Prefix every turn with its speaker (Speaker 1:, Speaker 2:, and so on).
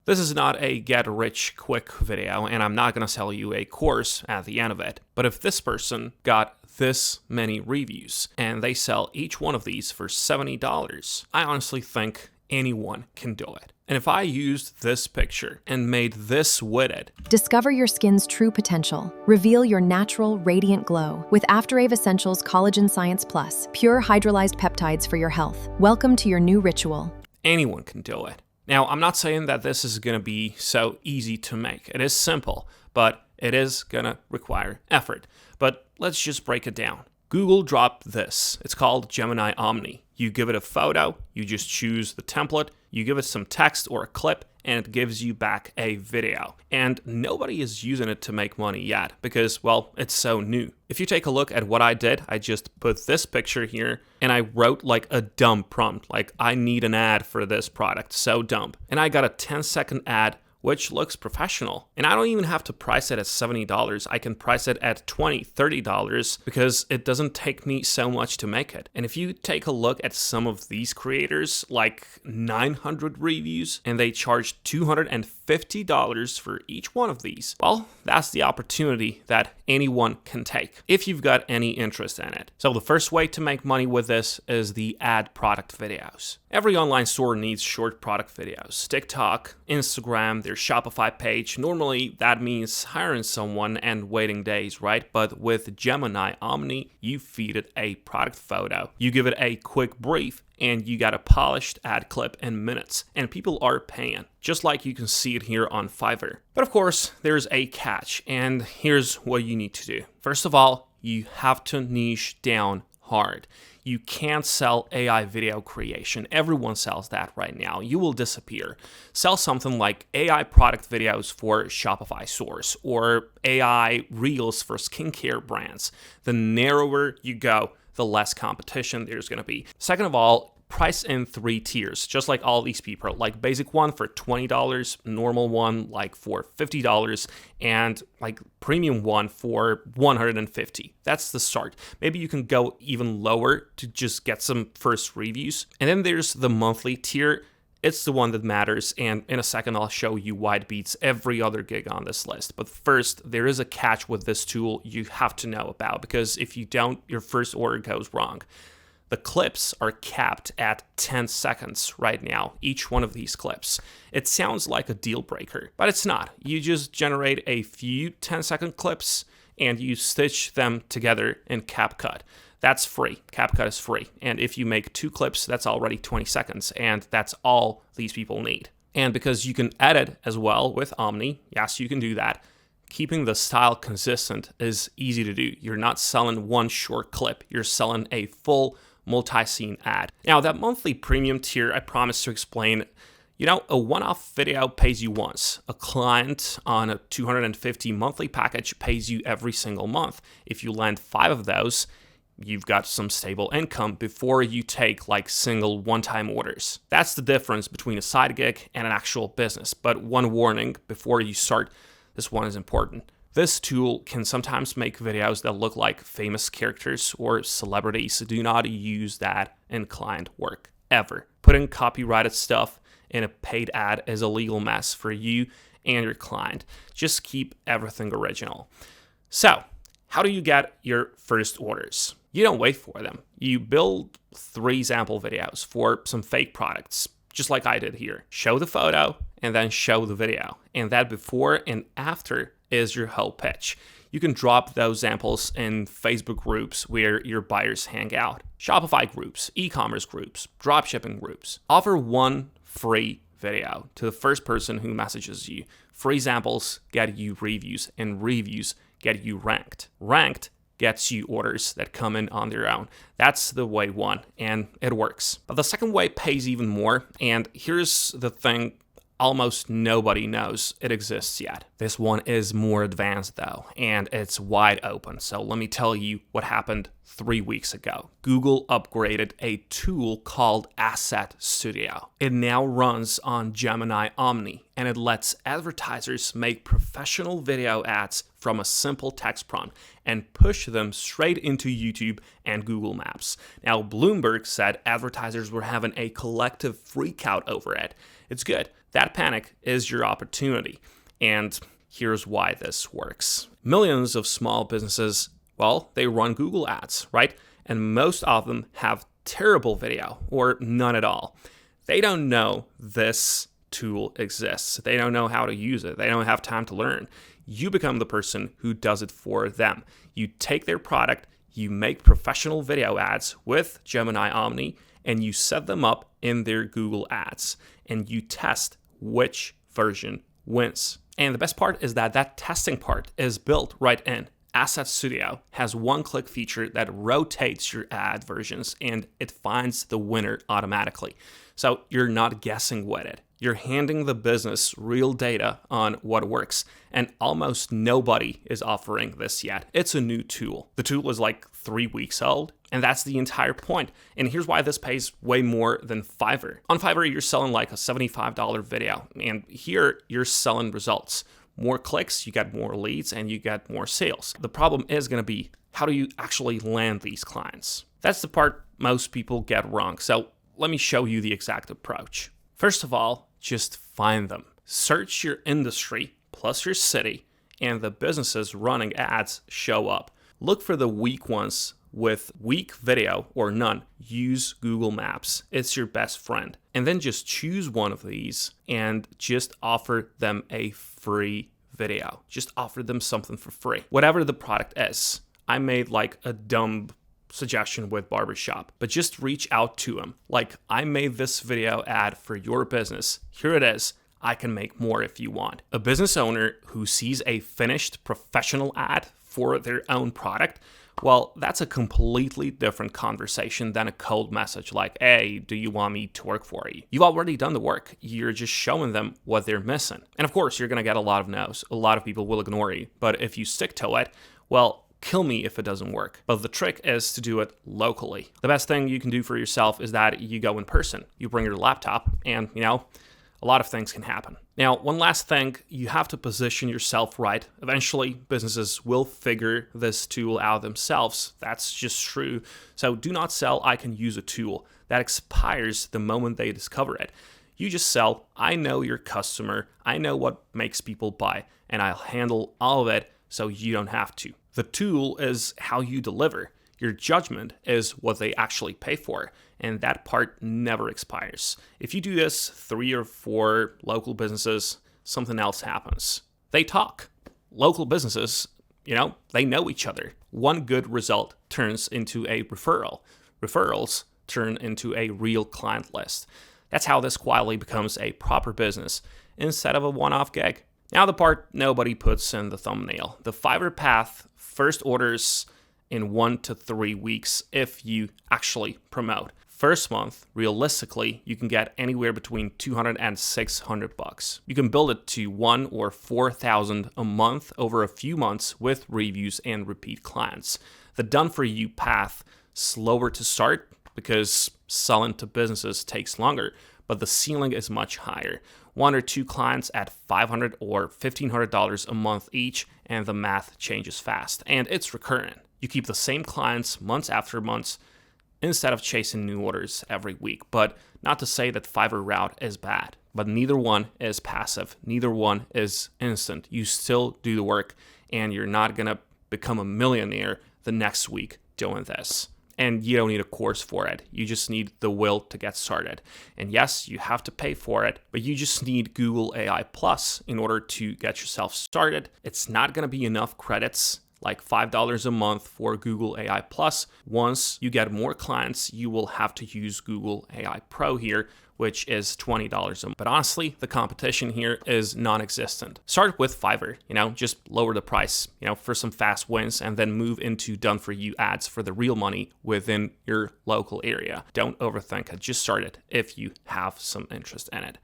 Speaker 1: This is not a get-rich-quick video, and I'm not going to sell you a course at the end of it. But if this person got this many reviews, and they sell each one of these for $70, I honestly think anyone can do it. And if I used this picture and made this with it,
Speaker 2: discover your skin's true potential. Reveal your natural, radiant glow with Afterave Essentials Collagen Science Plus, pure hydrolyzed peptides for your health. Welcome to your new ritual.
Speaker 1: Anyone can do it. Now, I'm not saying that this is going to be so easy to make. It is simple, but it is going to require effort. But let's just break it down. Google dropped this. It's called Gemini Omni. You give it a photo, you just choose the template, you give it some text or a clip, and it gives you back a video. And nobody is using it to make money yet because, well, it's so new. If you take a look at what I did, I just put this picture here and I wrote like a dumb prompt, like I need an ad for this product, so dumb. And I got a 10-second ad which looks professional. And I don't even have to price it at $70. I can price it at $20, $30 because it doesn't take me so much to make it. And if you take a look at some of these creators, like 900 reviews, and they charge $250 for each one of these, well, that's the opportunity that anyone can take if you've got any interest in it. So the first way to make money with this is the ad product videos. Every online store needs short product videos. TikTok, Instagram, their Shopify page. Normally that means hiring someone and waiting days, right? But with Gemini Omni, you feed it a product photo. You give it a quick brief and you got a polished ad clip in minutes. And people are paying, just like you can see it here on Fiverr. But of course, there's a catch, and here's what you need to do. First of all, you have to niche down hard. You can't sell AI video creation. Everyone sells that right now. You will disappear. Sell something like AI product videos for Shopify stores or AI reels for skincare brands. The narrower you go, the less competition there's going to be. Second of all, price in 3 tiers, just like all these people. Like basic one for $20, normal one like for $50, and like premium one for $150. That's the start. Maybe you can go even lower to just get some first reviews. And then there's the monthly tier. It's the one that matters, and in a second I'll show you why it beats every other gig on this list. But first, there is a catch with this tool you have to know about, because if you don't, your first order goes wrong. The clips are capped at 10 seconds right now, each one of these clips. It sounds like a deal breaker, but it's not. You just generate a few 10-second clips and you stitch them together in CapCut. That's free. CapCut is free. And if you make 2 clips, that's already 20 seconds, and that's all these people need. And because you can edit as well with Omni, yes, you can do that. Keeping the style consistent is easy to do. You're not selling one short clip. You're selling a full multi-scene ad. Now, that monthly premium tier, I promise to explain. You know, a one-off video pays you once. A client on a $250 monthly package pays you every single month. If you land 5 of those, you've got some stable income before you take like single one-time orders. That's the difference between a side gig and an actual business. But one warning before you start, this one is important. This tool can sometimes make videos that look like famous characters or celebrities. Do not use that in client work, ever. Putting copyrighted stuff in a paid ad is a legal mess for you and your client. Just keep everything original. So, how do you get your first orders? You don't wait for them. You build 3 sample videos for some fake products, just like I did here. Show the photo and then show the video. And that before and after is your whole pitch. You can drop those samples in Facebook groups where your buyers hang out, Shopify groups, e-commerce groups, dropshipping groups. Offer 1 free video to the first person who messages you. Free samples get you reviews, and reviews get you ranked. Ranked gets you orders that come in on their own. That's the way 1, and it works. But the second way pays even more, and here's the thing almost nobody knows it exists yet. This one is more advanced though, and it's wide open. So let me tell you what happened 3 weeks ago. Google upgraded a tool called Asset Studio. It now runs on Gemini Omni, and it lets advertisers make professional video ads from a simple text prompt and push them straight into YouTube and Google Maps. Now, Bloomberg said advertisers were having a collective freak out over it. It's good. That panic is your opportunity. And here's why this works. Millions of small businesses, well, they run Google ads, right? And most of them have terrible video or none at all. They don't know this tool exists. They don't know how to use it. They don't have time to learn. You become the person who does it for them. You take their product, you make professional video ads with Gemini Omni, and you set them up in their Google ads, and you test which version wins. And the best part is that testing part is built right in. Asset Studio has one-click feature that rotates your ad versions and it finds the winner automatically. So you're not guessing with it. You're handing the business real data on what works, and almost nobody is offering this yet. It's a new tool. The tool is like 3 weeks old, and that's the entire point. And here's why this pays way more than Fiverr. On Fiverr, you're selling like a $75 video, and here you're selling results. More clicks, you get more leads, and you get more sales. The problem is going to be, how do you actually land these clients? That's the part most people get wrong. So let me show you the exact approach. First of all, just find them. Search your industry plus your city, and the businesses running ads show up. Look for the weak ones with weak video or none. Use Google Maps. It's your best friend. And then just choose one of these and just offer them a free video. Just offer them something for free. Whatever the product is. I made like a dumb suggestion with barbershop, but just reach out to them. Like, I made this video ad for your business. Here it is. I can make more if you want. A business owner who sees a finished professional ad for their own product, well, that's a completely different conversation than a cold message like, hey, do you want me to work for you? You've already done the work. You're just showing them what they're missing. And of course, you're going to get a lot of no's. A lot of people will ignore you. But if you stick to it, well, kill me if it doesn't work. But the trick is to do it locally. The best thing you can do for yourself is that you go in person. You bring your laptop and, a lot of things can happen. Now, one last thing, you have to position yourself right. Eventually, businesses will figure this tool out themselves. That's just true. So do not sell, I can use a tool. That expires the moment they discover it. You just sell, I know your customer, I know what makes people buy, and I'll handle all of it so you don't have to. The tool is how you deliver. Your judgment is what they actually pay for, and that part never expires. If you do this 3 or 4 local businesses, something else happens. They talk. Local businesses, they know each other. One good result turns into a referral. Referrals turn into a real client list. That's how this quietly becomes a proper business instead of a one-off gig. Now the part nobody puts in the thumbnail. The Fiverr path, first orders in 1 to 3 weeks if you actually promote. First month, realistically, you can get anywhere between $200 and $600. You can build it to 1 or 4,000 a month over a few months with reviews and repeat clients. The done for you path, slower to start because selling to businesses takes longer, but the ceiling is much higher. 1 or 2 clients at $500 or $1,500 a month each, and the math changes fast, and it's recurrent. You keep the same clients months after months instead of chasing new orders every week. But not to say that Fiverr route is bad, but neither one is passive. Neither one is instant. You still do the work, and you're not going to become a millionaire the next week doing this. And you don't need a course for it. You just need the will to get started. And yes, you have to pay for it, but you just need Google AI Plus in order to get yourself started. It's not going to be enough credits, like $5 a month for Google AI Plus. Once you get more clients, you will have to use Google AI Pro here, which is $20 a month. But honestly, the competition here is non-existent. Start with Fiverr, just lower the price, for some fast wins, and then move into done-for-you ads for the real money within your local area. Don't overthink it. Just start it if you have some interest in it.